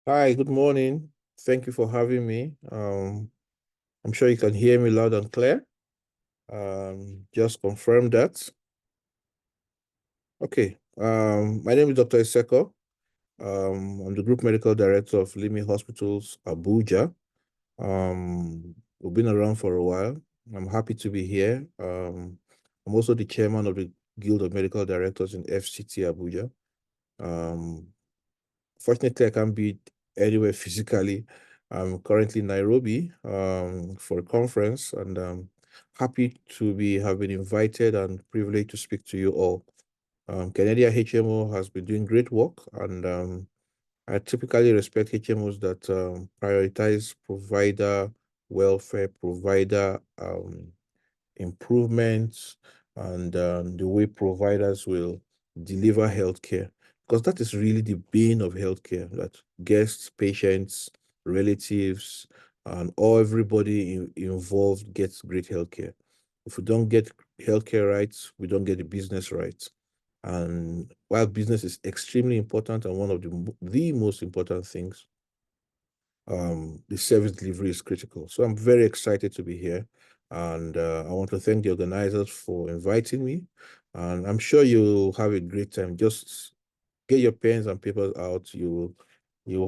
Hi, good morning. Thank you for having me. I'm sure you can hear me loud and clear. Just confirm that. Okay. My name is Dr. Iseko. I'm the Group Medical Director of Limi Hospitals, Abuja. We've been around for a while. I'm happy to be here. I'm also the chairman of the Guild of Medical Directors in FCT Abuja. Um, Fortunately, I can't be anywhere physically. I'm currently in Nairobi for a conference, and I'm happy to have been invited and privileged to speak to you all. Kenedia HMO has been doing great work, and I typically respect HMOs that prioritize provider welfare, provider improvements, and the way providers will deliver healthcare, because that is really the bane of healthcare, that guests, patients, relatives, and all everybody involved gets great healthcare. If we don't get healthcare rights, we don't get the business rights. And while business is extremely important and one of the most important things, the service delivery is critical. So I'm very excited to be here. And I want to thank the organizers for inviting me. And I'm sure you'll have a great time. Just get your pens and papers out. You'll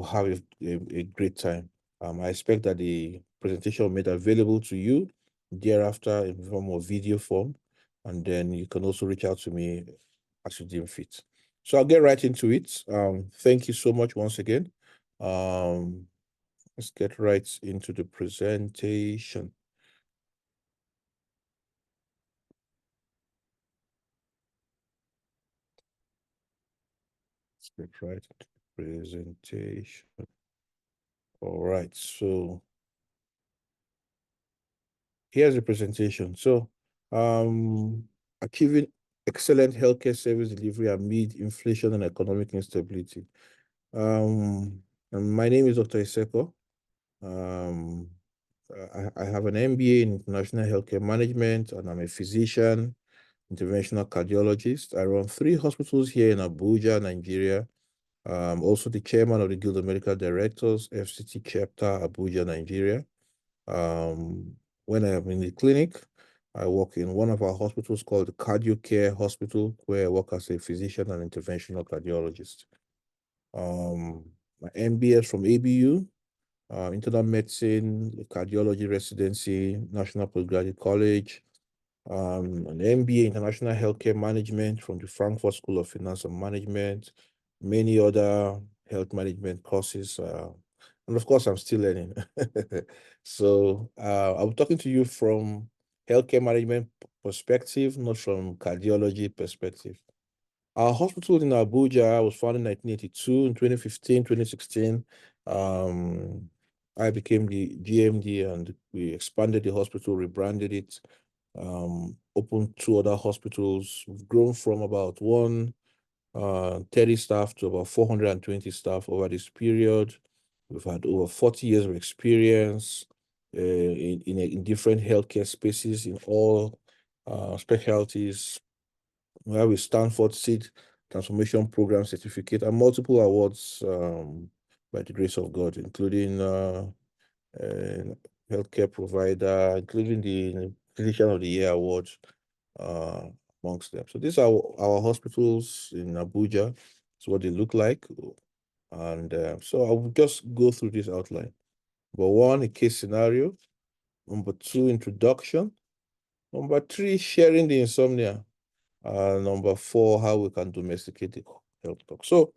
have a great time. I expect that the presentation will be made available to you thereafter in form of video form. And then you can also reach out to me as you deem fit. So I'll get right into it. Thank you so much once again. Um, Let's get right into the presentation. Let's get right into the presentation. All right, so here's the presentation. So, achieving excellent healthcare service delivery amid inflation and economic instability. And my name is Dr. Iseko. Um, I have an MBA in international healthcare management, and I'm a physician, interventional cardiologist. I run 3 hospitals here in Abuja, Nigeria. Also the chairman of the Guild of Medical Directors, FCT chapter, Abuja, Nigeria. When I am in the clinic, I work in one of our hospitals called the Cardio Care Hospital, where I work as a physician and interventional cardiologist. My MBS from ABU, internal medicine, cardiology residency, National Postgraduate College, an MBA International Healthcare Management from the Frankfurt School of Finance and Management, many other health management courses. And of course, I'm still learning. So I'm talking to you from healthcare management perspective, not from cardiology perspective. Our hospital in Abuja was founded in 1982. In 2015, 2016, I became the GMD and we expanded the hospital, rebranded it, opened 2 other hospitals. We've grown from about 30 staff to about 420 staff over this period. We've had over 40 years of experience in different healthcare spaces in all specialties. We have a Stanford Seed Transformation Program certificate and multiple awards by the grace of God, including healthcare provider, including the Physician of the Year award uh, amongst them. So these are our hospitals in Abuja. It's what they look like. And so I will just go through this outline. Number 1, a case scenario. Number 2, introduction. Number 3, sharing the insomnia. Number 4, how we can domesticate the health talk. So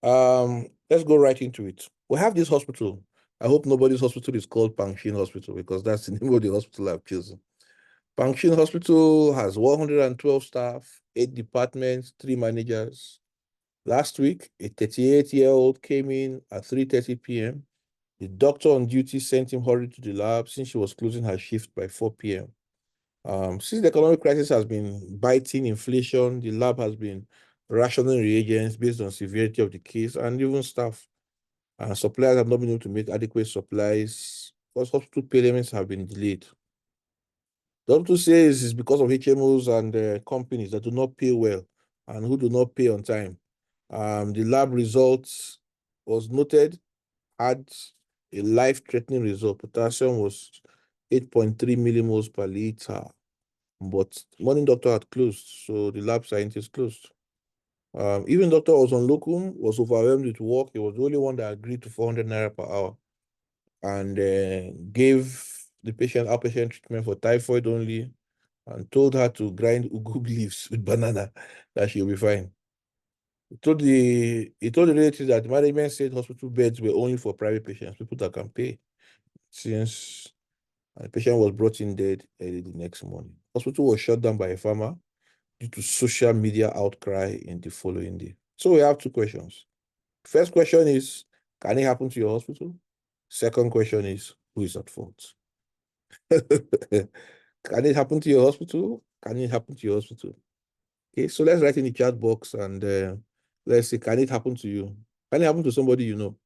let's go right into it. We have this hospital. I hope nobody's hospital is called Pangshin Hospital because that's the name of the hospital I've chosen. Pangshin Hospital has 112 staff, 8 departments, 3 managers. Last week, a 38-year-old came in at 3:30 p.m. The doctor on duty sent him hurried to the lab since she was closing her shift by 4 p.m. Since the economic crisis has been biting inflation, the lab has been rationing reagents based on severity of the case and even staff. Suppliers have not been able to make adequate supplies because hospital payments have been delayed. The hospital says it's because of HMOs and companies that do not pay well and who do not pay on time. The lab results was noted had a life-threatening result. Potassium was 8.3 millimoles per liter, but morning doctor had closed, so the lab scientist closed. Even doctor was on locum, was overwhelmed with work. He was the only one that agreed to 400 naira per hour and gave the patient outpatient treatment for typhoid only and told her to grind ugu leaves with banana, that she'll be fine. He told the relatives that the management said hospital beds were only for private patients, people that can pay, since the patient was brought in dead early the next morning. Hospital was shut down by a farmer due to social media outcry in the following day. So we have two questions. First question is, can it happen to your hospital? Second question is, who is at fault? Can it happen to your hospital? Can it happen to your hospital? Okay, so let's write in the chat box and let's say, can it happen to you? Can it happen to somebody you know?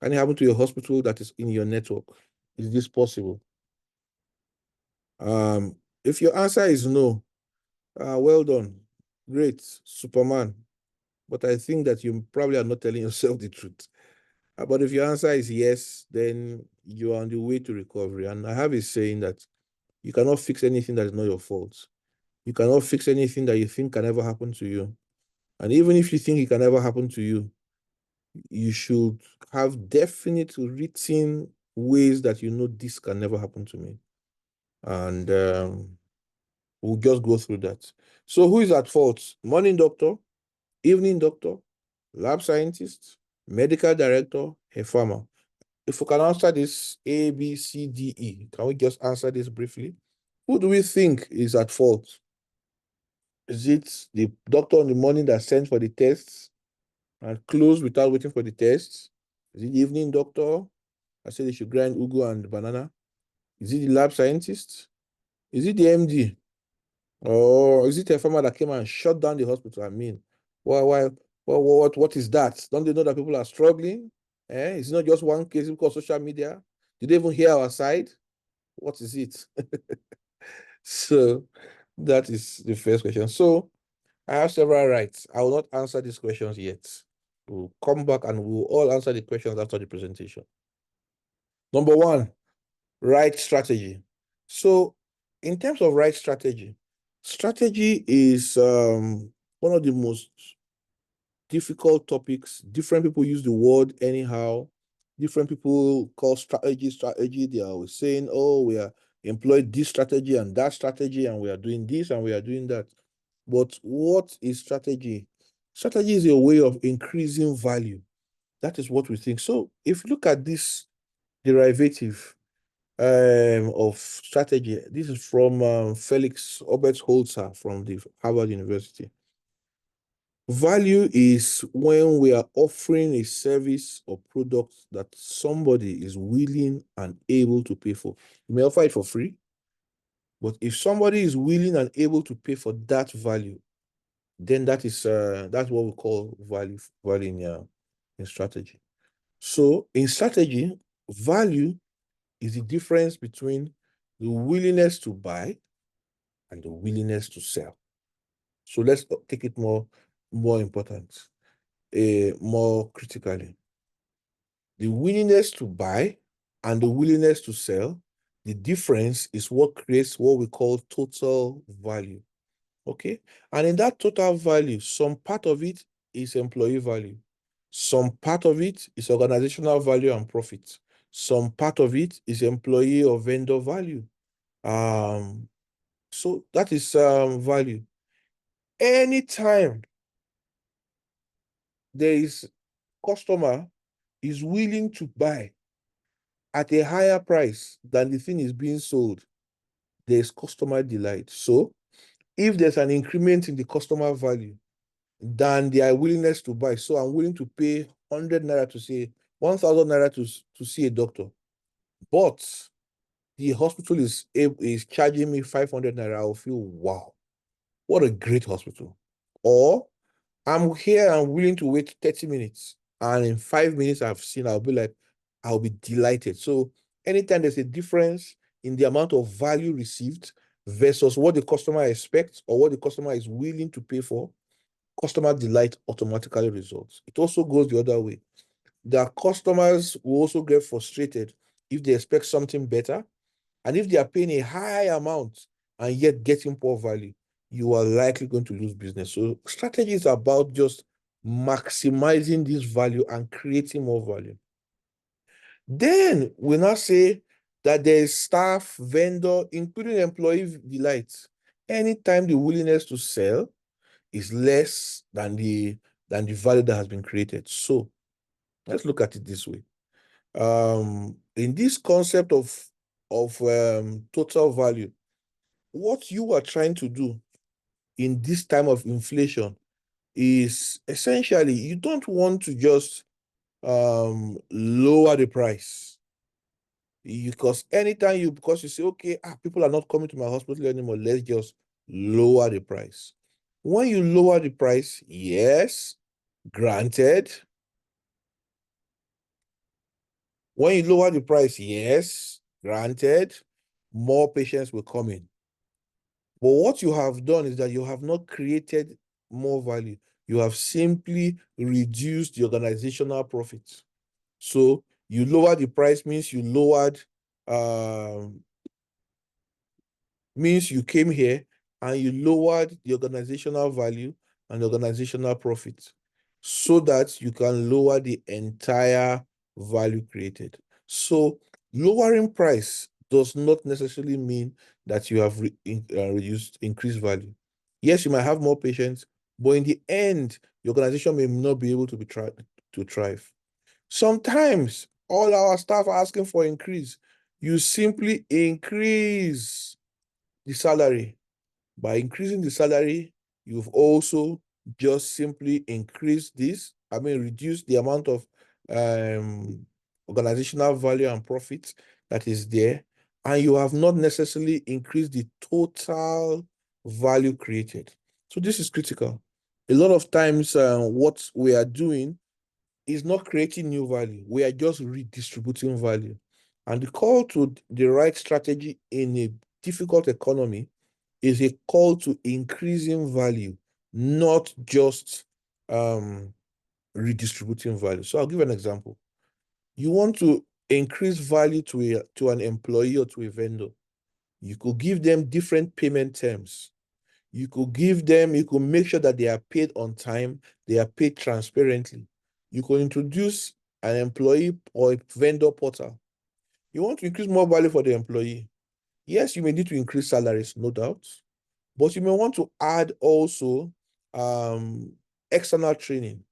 Can it happen to your hospital that is in your network? Is this possible? If your answer is no, well done. Great, Superman. But I think that you probably are not telling yourself the truth. But if your answer is yes, then you are on the way to recovery. And I have a saying that you cannot fix anything that is not your fault. You cannot fix anything that you think can ever happen to you. And even if you think it can ever happen to you, you should have definite written ways that you know this can never happen to me. And we'll just go through that. So who is at fault? Morning doctor, evening doctor, lab scientist, medical director, a farmer. If we can answer this A, B, C, D, E, can we just answer this briefly? Who do we think is at fault? Is it the doctor in the morning that sent for the tests and closed without waiting for the tests? Is it the evening doctor that said they should grind ugu and banana? Is it the lab scientist? Is it the MD? Or is it a farmer that came and shut down the hospital? I mean, what is that? Don't they know that people are struggling? It's not just one case because social media. Did they even hear our side? What is it? So that is the first question. So I have several rights. I will not answer these questions yet. We'll come back and we'll all answer the questions after the presentation. Number one, right strategy. So in terms of right strategy, strategy is one of the most difficult topics. Different people use the word anyhow. Different people call strategy. They are always saying, oh, we are employed this strategy and that strategy, and we are doing this and we are doing that. But what is strategy? Strategy is a way of increasing value. That is what we think. So if you look at this derivative of strategy, this is from Felix Holzer from the Harvard University. Value is when we are offering a service or product that somebody is willing and able to pay for. You may offer it for free, but if somebody is willing and able to pay for that value, then that's what we call value in strategy. So in strategy, value is the difference between the willingness to buy and the willingness to sell. So let's take it more important, more critically. The willingness to buy and the willingness to sell, the difference is what creates what we call total value. Okay? And in that total value, some part of it is employee value. Some part of it is organizational value and profit. Some part of it is employee or vendor value. So that is value. Anytime there is customer is willing to buy at a higher price than the thing is being sold, there is customer delight. So if there's an increment in the customer value than their willingness to buy, so I'm willing to pay 100 naira to see 1,000 naira to see a doctor, but the hospital is charging me 500 naira, I'll feel, wow, what a great hospital. Or I'm here, I'm willing to wait 30 minutes, and in 5 minutes I'll be like, I'll be delighted. So anytime there's a difference in the amount of value received versus what the customer expects or what the customer is willing to pay for, customer delight automatically results. It also goes the other way. their customers will also get frustrated if they expect something better. And if they are paying a high amount and yet getting poor value, you are likely going to lose business. So strategy is about just maximizing this value and creating more value. Then we now say that there is staff, vendor, including employee delight. Anytime the willingness to sell is less than the value that has been created. So let's look at it this way. In this concept of total value, what you are trying to do in this time of inflation is essentially you don't want to just lower the price. Because anytime because you say, okay, people are not coming to my hospital anymore, let's just lower the price. When you lower the price, yes, granted. When you lower the price, yes, granted, more patients will come in. But what you have done is that you have not created more value. You have simply reduced the organizational profits. So you lower the price means you lowered, means you came here and you lowered the organizational value and the organizational profit so that you can lower the entire value created. So lowering price does not necessarily mean that you have increased value. Yes, you might have more patients, but in the end, the organization may not be able to thrive. Sometimes all our staff are asking for increase. You simply increase the salary. By increasing the salary, you've also just simply increased this, reduce the amount of organizational value and profit that is there, and you have not necessarily increased the total value created. So this is critical. A lot of times, what we are doing is not creating new value. We are just redistributing value. And the call to the right strategy in a difficult economy is a call to increasing value, not just redistributing value. So I'll give an example. You want to increase value to an employee or to a vendor. You could give them different payment terms. You could make sure that they are paid on time, they are paid transparently. You could introduce an employee or a vendor portal. You want to increase more value for the employee. Yes, you may need to increase salaries, no doubt. But you may want to add also external training,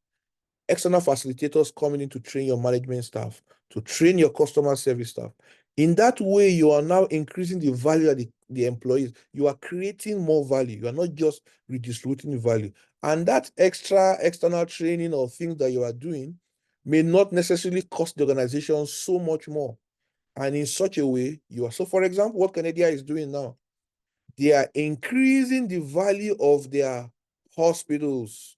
external facilitators coming in to train your management staff, to train your customer service staff. In that way, you are now increasing the value of the employees. You are creating more value. You are not just redistributing the value. And that extra external training or things that you are doing may not necessarily cost the organization so much more. And in such a way, so for example, what Kenedia is doing now, they are increasing the value of their hospitals,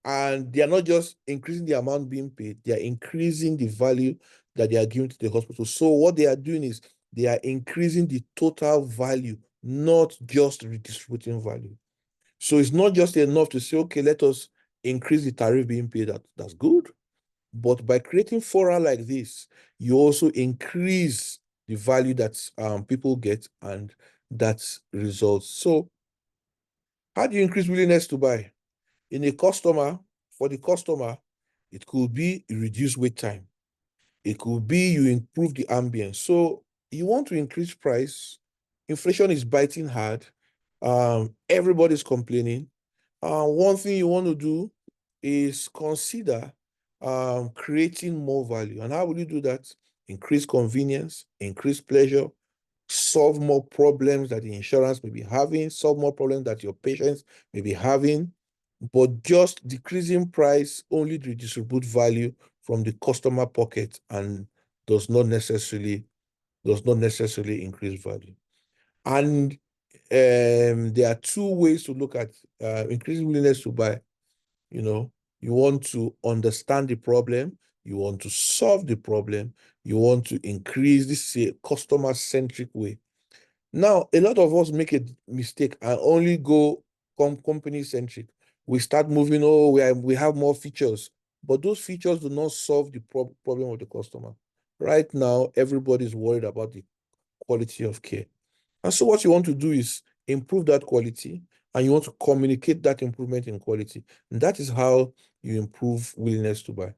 and they are not just increasing the amount being paid, they are increasing the value that they are giving to the hospital. So what they are doing is they are increasing the total value, not just redistributing value. So it's not just enough to say, okay, let us increase the tariff being paid. That's good. But by creating fora like this, you also increase the value that people get, and that results. So how do you increase willingness to buy? For the customer, it could be you reduce wait time. It could be you improve the ambience. So you want to increase price. Inflation is biting hard. Everybody's complaining. One thing you want to do is consider creating more value. And how will you do that? Increase convenience, increase pleasure, solve more problems that the insurance may be having, solve more problems that your patients may be having. But just decreasing price only redistribute value from the customer pocket and does not necessarily increase value. And there are two ways to look at increasing willingness to buy. You want to understand the problem, you want to solve the problem, you want to increase this customer-centric way. Now, a lot of us make a mistake and only go company-centric. We start moving, we have more features. but those features do not solve the problem of the customer. Right now, everybody's worried about the quality of care. And so what you want to do is improve that quality, and you want to communicate that improvement in quality. And that is how you improve willingness to buy.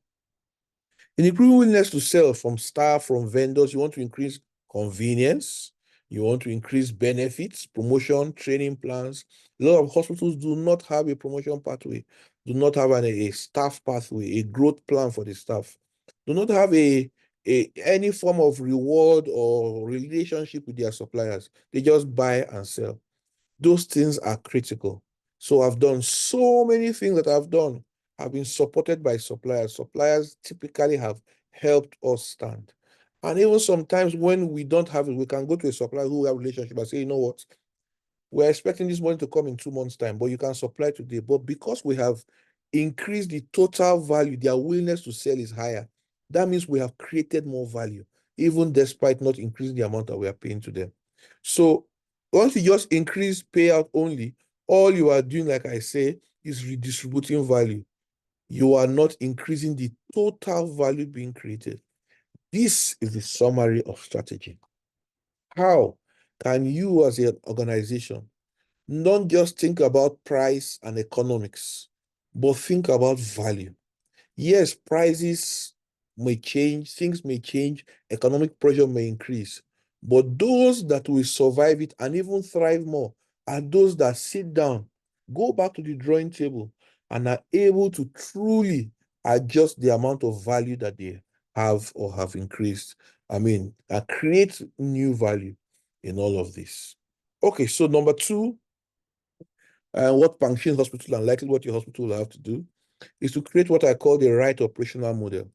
In improving willingness to sell from staff, from vendors, you want to increase convenience, you want to increase benefits, promotion, training plans. A lot of hospitals do not have a promotion pathway, do not have a staff pathway, a growth plan for the staff, do not have any form of reward or relationship with their suppliers. They just buy and sell. Those things are critical. So I've done so many things that I've done. I've been supported by suppliers. Suppliers typically have helped us stand. And even sometimes when we don't have it, we can go to a supplier who we have a relationship and say, you know what, we're expecting this money to come in 2 months' time, but you can supply today. But because we have increased the total value, their willingness to sell is higher. That means we have created more value, even despite not increasing the amount that we are paying to them. So once you just increase payout only, all you are doing, like I say, is redistributing value. You are not increasing the total value being created. This is the summary of strategy. How can you as an organization not just think about price and economics, but think about value? Yes, prices may change, things may change, economic pressure may increase, but those that will survive it and even thrive more are those that sit down, go back to the drawing table, and are able to truly adjust the amount of value that they have or have increased. I mean, create new value in all of this. Okay, so number two, what Pangshin Hospital and likely what your hospital will have to do is to create what I call the right operational model.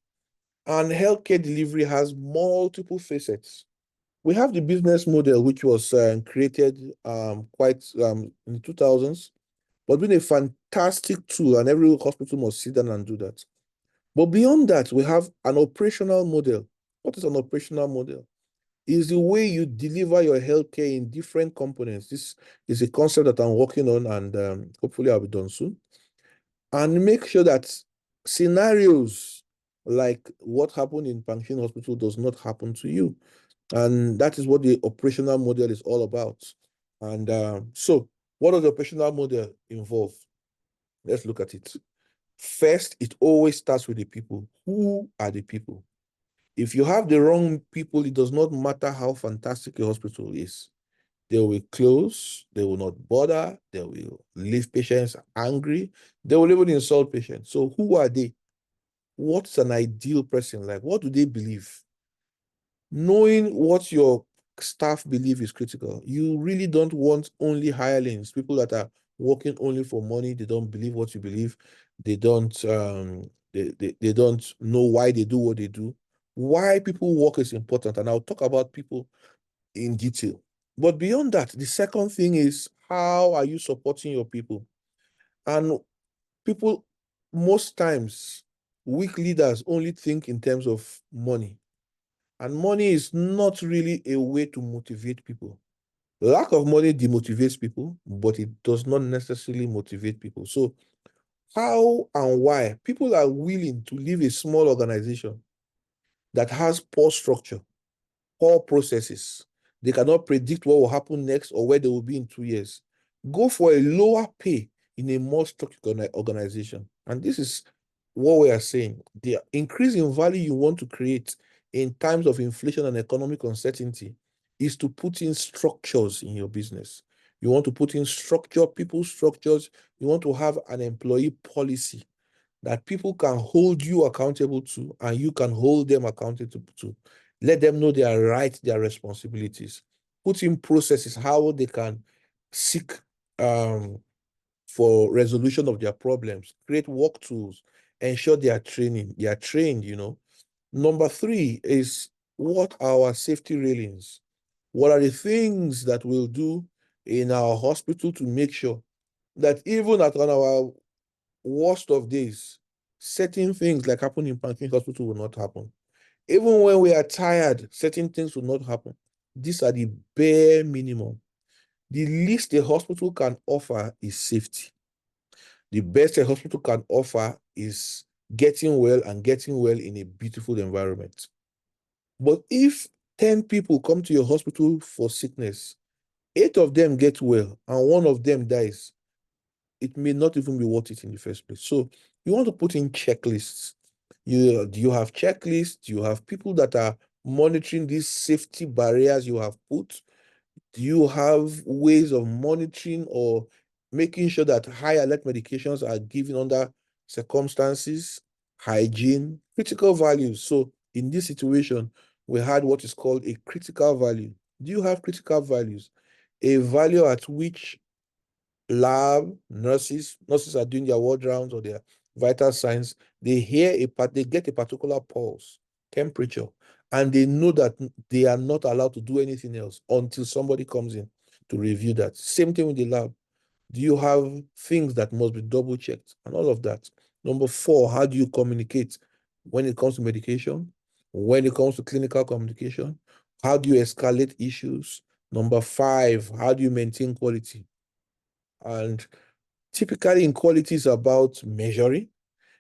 And healthcare delivery has multiple facets. We have the business model, which was created quite in the 2000s, but been a fantastic tool, and every hospital must sit down and do that. But beyond that, we have an operational model. What is an operational model? Is the way you deliver your healthcare in different components. This is a concept that I'm working on, and hopefully I'll be done soon. And make sure that scenarios like what happened in Pangshin Hospital does not happen to you. And that is what the operational model is all about. And so what does the operational model involve? Let's look at it. First, it always starts with the people. Who are the people? If you have the wrong people, it does not matter how fantastic a hospital is. They will close, they will not bother, they will leave patients angry, they will even insult patients. So who are they? What's an ideal person like? What do they believe? Knowing what your staff believe is critical. You really don't want only hirelings, people that are working only for money. They don't believe what you believe. They don't they don't know why they do what they do. Why people work is important, and I'll talk about people in detail. But beyond that, the second thing is, how are you supporting your people? And people, most times, weak leaders only think in terms of money. And money is not really a way to motivate people. Lack of money demotivates people, but it does not necessarily motivate people. So how and why people are willing to leave a small organization that has poor structure, poor processes. They cannot predict what will happen next or where they will be in 2 years. Go for a lower pay in a more structured organization. And this is what we are saying. The increase in value you want to create in times of inflation and economic uncertainty is to put in structures in your business. You want to put in structure, people structures. You want to have an employee policy that people can hold you accountable to, and you can hold them accountable to. Let them know their rights, their responsibilities. Put in processes how they can seek for resolution of their problems. Create work tools. Ensure they are training. They are trained, you know. Number three is, what are our safety railings? What are the things that we'll do in our hospital to make sure that even at our worst of days, certain things like happened in Pankin Hospital will not happen. Even when we are tired, certain things will not happen. These are the bare minimum. The least a hospital can offer is safety. The best a hospital can offer is getting well and getting well in a beautiful environment. But if 10 people come to your hospital for sickness, 8 of them get well and 1 of them dies, it may not even be worth it in the first place. So you want to put in checklists. Do you have checklists? Do you have people that are monitoring these safety barriers you have put? Do you have ways of monitoring or making sure that high alert medications are given under circumstances, hygiene, critical values? So in this situation, we had what is called a critical value. Do you have critical values? A value at which nurses are doing their ward rounds or their vital signs, they get a particular pulse, temperature, and they know that they are not allowed to do anything else until somebody comes in to review that. Same thing with the lab. Do you have things that must be double checked and all of that? Number 4, how do you communicate when it comes to medication? When it comes to clinical communication? How do you escalate issues? Number 5, how do you maintain quality? And typically in quality is about measuring,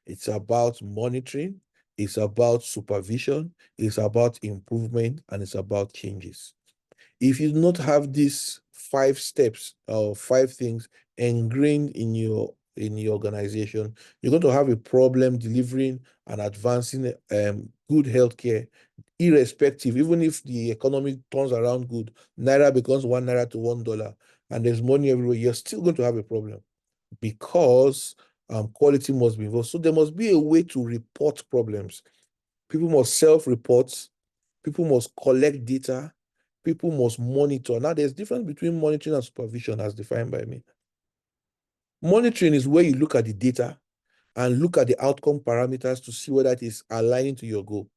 it's about monitoring, it's about supervision, it's about improvement, and it's about changes. If you do not have these 5 steps or 5 things ingrained in your organization, you're going to have a problem delivering and advancing good healthcare, irrespective. Even if the economy turns around good, naira becomes 1 naira to $1, and there's money everywhere, you're still going to have a problem because quality must be involved. So there must be a way to report problems. People must self-report. People must collect data. People must monitor. Now, there's difference between monitoring and supervision as defined by me. Monitoring is where you look at the data and look at the outcome parameters to see whether it is aligning to your goal.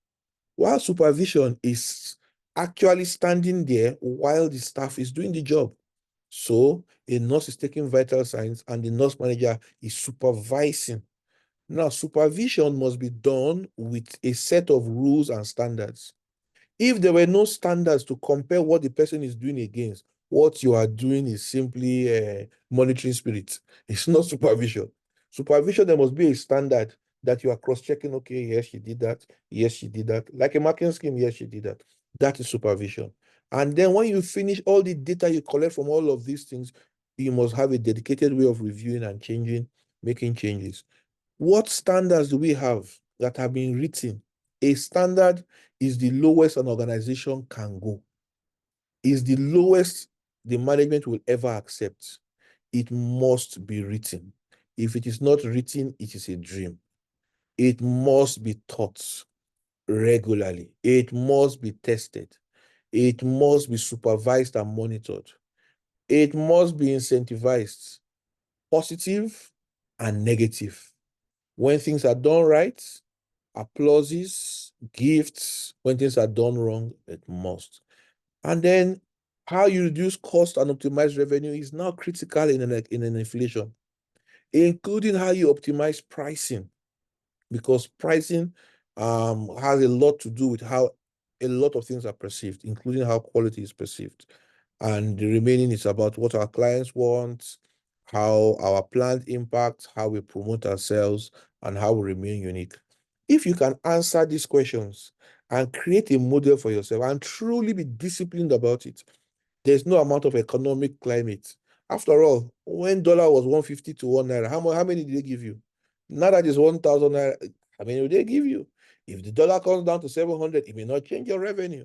While supervision is actually standing there while the staff is doing the job. So a nurse is taking vital signs and the nurse manager is supervising. Now, supervision must be done with a set of rules and standards. If there were no standards to compare what the person is doing against, what you are doing is simply monitoring spirit. It's not supervision. Supervision, there must be a standard that you are cross-checking. Okay, yes, she did that. Yes, she did that. Like a marking scheme, yes, she did that. That is supervision. And then when you finish all the data you collect from all of these things, you must have a dedicated way of reviewing and changing, making changes. What standards do we have that have been written? A standard is the lowest an organization can go, is the lowest the management will ever accept. It must be written. If it is not written, it is a dream. It must be taught regularly. It must be tested. It must be supervised and monitored. It must be incentivized, positive and negative. When things are done right, applauses, gifts. When things are done wrong, it must. And then how you reduce cost and optimize revenue is now critical in an inflation, including how you optimize pricing, because pricing has a lot to do with how a lot of things are perceived, including how quality is perceived. And the remaining is about what our clients want, how our plant impacts, how we promote ourselves, and how we remain unique. If you can answer these questions and create a model for yourself and truly be disciplined about it, there's no amount of economic climate. After all, when dollar was 150 to 1 naira, how many did they give you? Now that is 1,000 naira, how many will they give you? If the dollar comes down to 700, it may not change your revenue.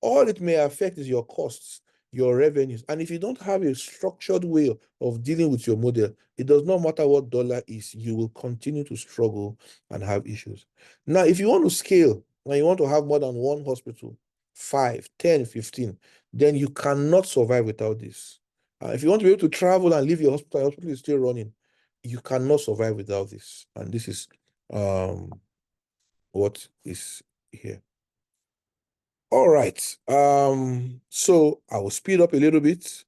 All it may affect is your costs, your revenues. And if you don't have a structured way of dealing with your model, it does not matter what dollar is, you will continue to struggle and have issues. Now, if you want to scale and you want to have more than one hospital, 5, 10, 15, then you cannot survive without this. If you want to be able to travel and leave your hospital is still running, you cannot survive without this. And this is what is here. All right. So I will speed up a little bit.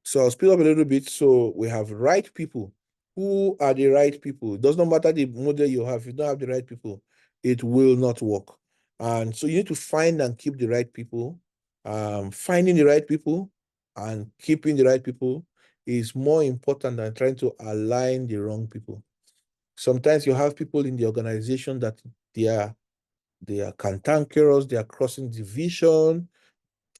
So I'll speed up a little bit. So we have right people. Who are the right people? It does not matter the model you have. If you don't have the right people, it will not work. And so you need to find and keep the right people. Finding the right people and keeping the right people is more important than trying to align the wrong people. Sometimes you have people in the organization that they are cantankerous, they are crossing division,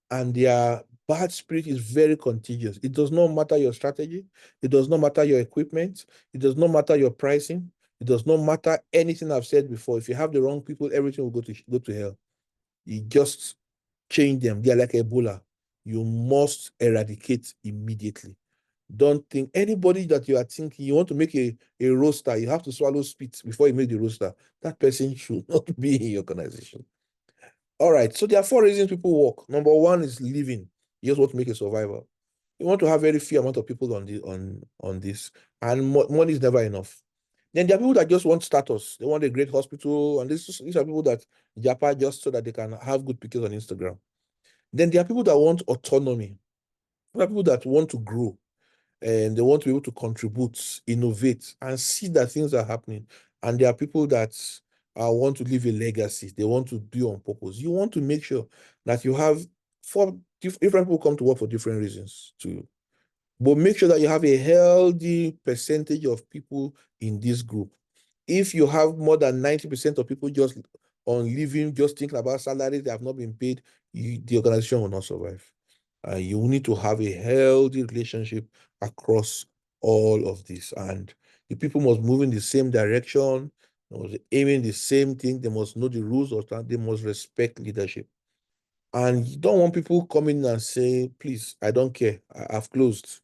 and their bad spirit is very contagious. It does not matter your strategy. It does not matter your equipment. It does not matter your pricing. It does not matter anything I've said before. If you have the wrong people, everything will go to hell. You just change them. They are like Ebola. You must eradicate immediately. Don't think anybody that you are thinking you want to make a roster, you have to swallow spit before you make the roster. That person should not be in your organization. All right. So there are 4 reasons people work. Number one is living. You just want to make a survival. You want to have very few amount of people on this, and money is never enough. Then there are people that just want status. They want a great hospital, and these are people that Japa just so that they can have good pictures on Instagram. Then there are people that want autonomy. There are people that want to grow and they want to be able to contribute, innovate, and see that things are happening. And there are people that want to leave a legacy. They want to be on purpose. You want to make sure that you have different people come to work for different reasons too. But make sure that you have a healthy percentage of people in this group. If you have more than 90% of people just on leaving, just thinking about salaries that have not been paid, the organization will not survive. You need to have a healthy relationship across all of this. And the people must move in the same direction, they must aiming the same thing, they must know the rules of that, they must respect leadership. And you don't want people coming and saying, please, I don't care, I've closed.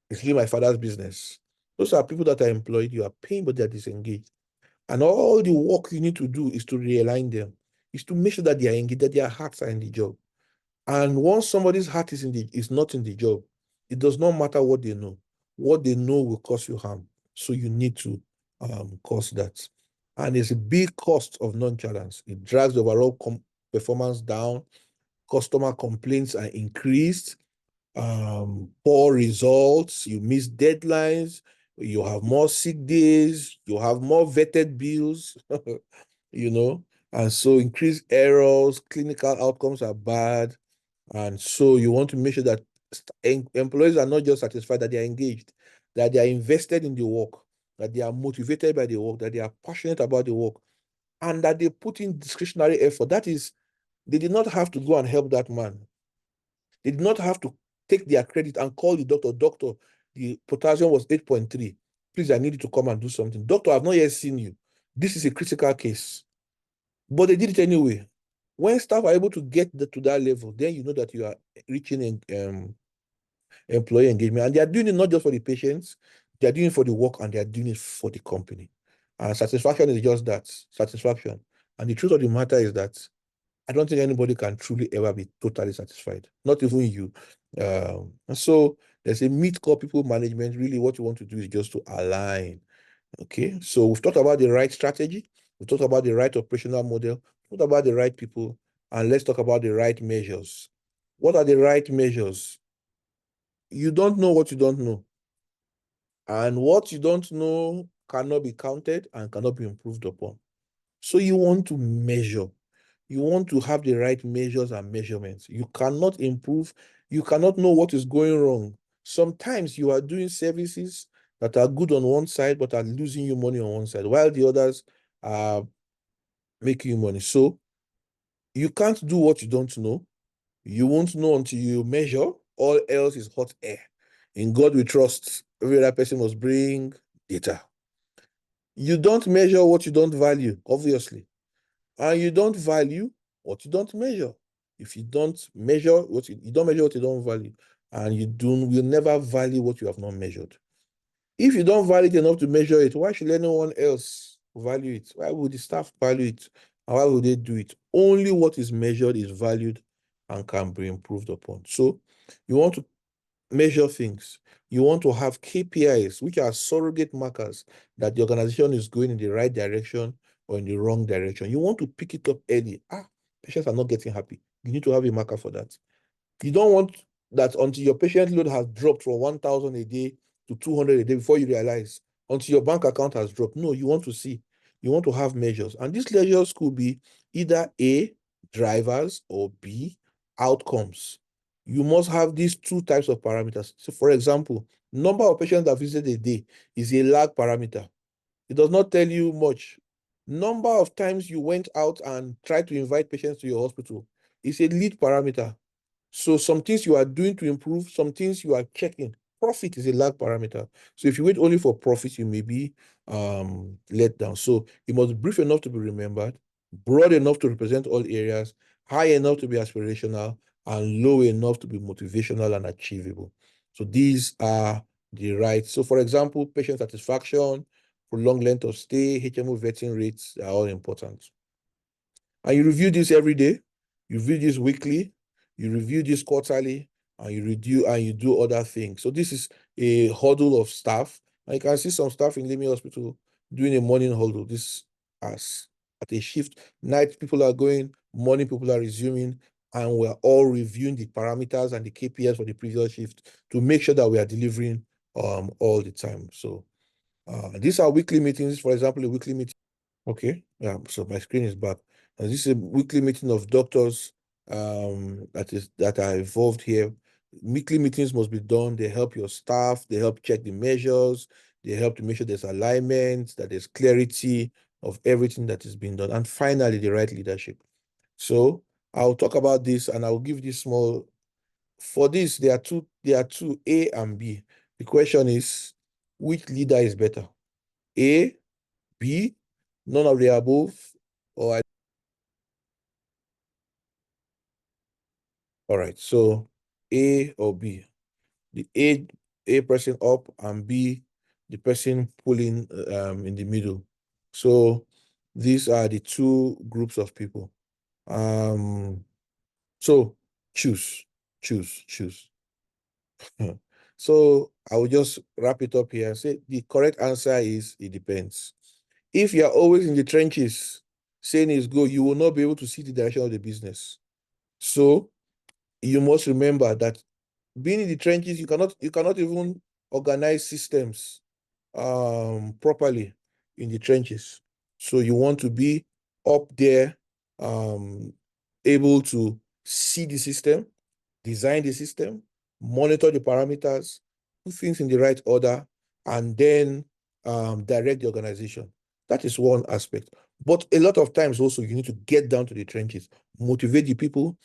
It's really my father's business. Those are people that are employed, you are paying, but they're disengaged. And all the work you need to do is to realign them, is to make sure that they are engaged, that their hearts are in the job. And once somebody's heart is not in the job, it does not matter what they know. What they know will cause you harm. So you need to cause that. And there's a big cost of nonchalance. It drags the overall performance down. Customer complaints are increased. Poor results. You miss deadlines. You have more sick days. You have more vetted bills. And so increased errors. Clinical outcomes are bad. And so you want to make sure that employees are not just satisfied, that they are engaged, that they are invested in the work, that they are motivated by the work, that they are passionate about the work, and that they put in discretionary effort. That is, they did not have to go and help that man. They did not have to take their credit and call the doctor. Doctor, the potassium was 8.3. Please, I need you to come and do something. Doctor, I've not yet seen you. This is a critical case. But they did it anyway. When staff are able to get to that level, then you know that you are reaching employee engagement. And they are doing it not just for the patients, they are doing it for the work, and they are doing it for the company. And satisfaction is just that, satisfaction. And the truth of the matter is that I don't think anybody can truly ever be totally satisfied, not even you. And so there's a myth called people management. Really, what you want to do is just to align. Okay, so we've talked about the right strategy, we talked about the right operational model, we talked about the right people, and let's talk about the right measures. What are the right measures? You don't know what you don't know. And what you don't know cannot be counted and cannot be improved upon. So you want to measure. You want to have the right measures and measurements. You cannot improve. You cannot know what is going wrong. Sometimes you are doing services that are good on one side, but are losing you money on one side, while the others are making you money. So you can't do what you don't know. You won't know until you measure. All else is hot air. In God we trust. Every other person must bring data. You don't measure what you don't value, obviously. And you don't value what you don't measure. If you don't measure you don't measure what you don't value, and you'll never value what you have not measured. If you don't value it enough to measure it, why should anyone else value it? Why would the staff value it? And why would they do it? Only what is measured is valued and can be improved upon. So you want to measure things. You want to have KPIs, which are surrogate markers that the organization is going in the right direction or in the wrong direction. You want to pick it up early. Patients are not getting happy. You need to have a marker for that. You don't want that until your patient load has dropped from 1,000 a day to 200 a day before you realize, until your bank account has dropped. No, you want to see. You want to have measures. And these measures could be either A, drivers, or B, outcomes. you must have these two types of parameters. So for example, number of patients that visit a day is a lag parameter. It does not tell you much. Number of times you went out and tried to invite patients to your hospital is a lead parameter. So some things you are doing to improve, some things you are checking. Profit is a lag parameter. So if you wait only for profit, you may be let down. So it must be brief enough to be remembered, broad enough to represent all areas, high enough to be aspirational, and low enough to be motivational and achievable. So these are the right. So for example, patient satisfaction, prolonged length of stay, HMO vetting rates are all important. And you review this every day, you review this weekly, you review this quarterly, and you do other things. So this is a huddle of staff. And you can see some staff in Limi Hospital doing a morning huddle. This as at a shift. Night people are going, morning people are resuming, and we're all reviewing the parameters and the KPIs for the previous shift to make sure that we are delivering all the time. So these are weekly meetings. For example, a weekly meeting. Okay, yeah, so my screen is back. And this is a weekly meeting of doctors that are involved here. Weekly meetings must be done. They help your staff, they help check the measures, they help to make sure there's alignment, that there's clarity of everything that is being done. And finally, the right leadership. So I'll talk about this and I'll give this small. For this, there are two, A and B. The question is, which leader is better? A, B, none of the above, or all right, so A or B. The A person up and B, the person pulling in the middle. So these are the two groups of people. So choose. So I will just wrap it up here and say the correct answer is it depends. If you are always in the trenches saying it's go, you will not be able to see the direction of the business. So you must remember that being in the trenches, you cannot even organize systems properly in the trenches. So you want to be up there, able to see the system, design the system, monitor the parameters, put things in the right order, and then direct the organization. That is one aspect. But a lot of times also you need to get down to the trenches, motivate the people,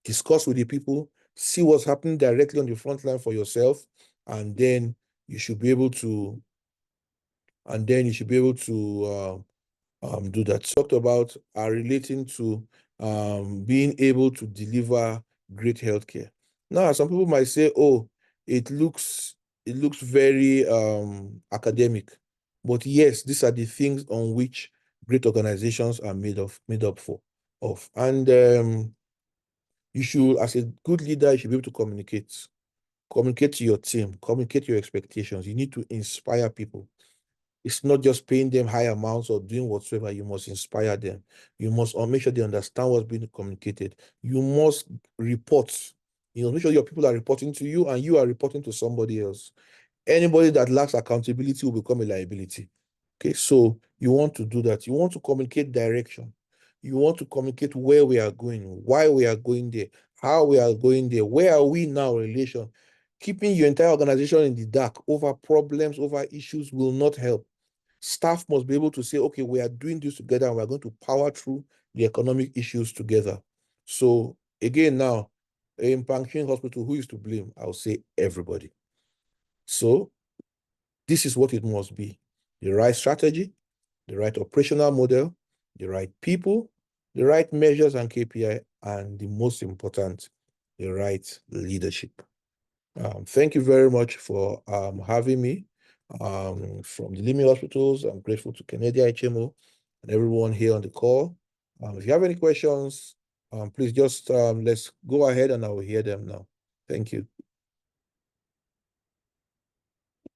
discuss with the people, see what's happening directly on the front line for yourself, and then you should be able to, do that. Talked about are relating to being able to deliver great healthcare. Now, some people might say, "Oh, it looks very academic," but yes, these are the things on which great organizations are made up of. And you should, as a good leader, you should be able to communicate to your team, communicate your expectations. You need to inspire people. It's not just paying them high amounts or doing whatsoever. You must inspire them. You must make sure they understand what's being communicated. You must report. Make sure your people are reporting to you and you are reporting to somebody else. Anybody that lacks accountability will become a liability. Okay, so you want to do that. You want to communicate direction. You want to communicate where we are going, why we are going there, how we are going there, where are we now in relation. Keeping your entire organization in the dark over problems, over issues will not help. Staff must be able to say, okay, we are doing this together and we're going to power through the economic issues together. So again, now, in Pangshin Hospital, who is to blame? I'll say everybody. So this is what it must be. The right strategy, the right operational model, the right people, the right measures and KPI, and the most important, the right leadership. Thank you very much for having me from the Limi Hospitals. I'm grateful to Kenedia HMO and everyone here on the call. If you have any questions, please just let's go ahead and I will hear them now. Thank you.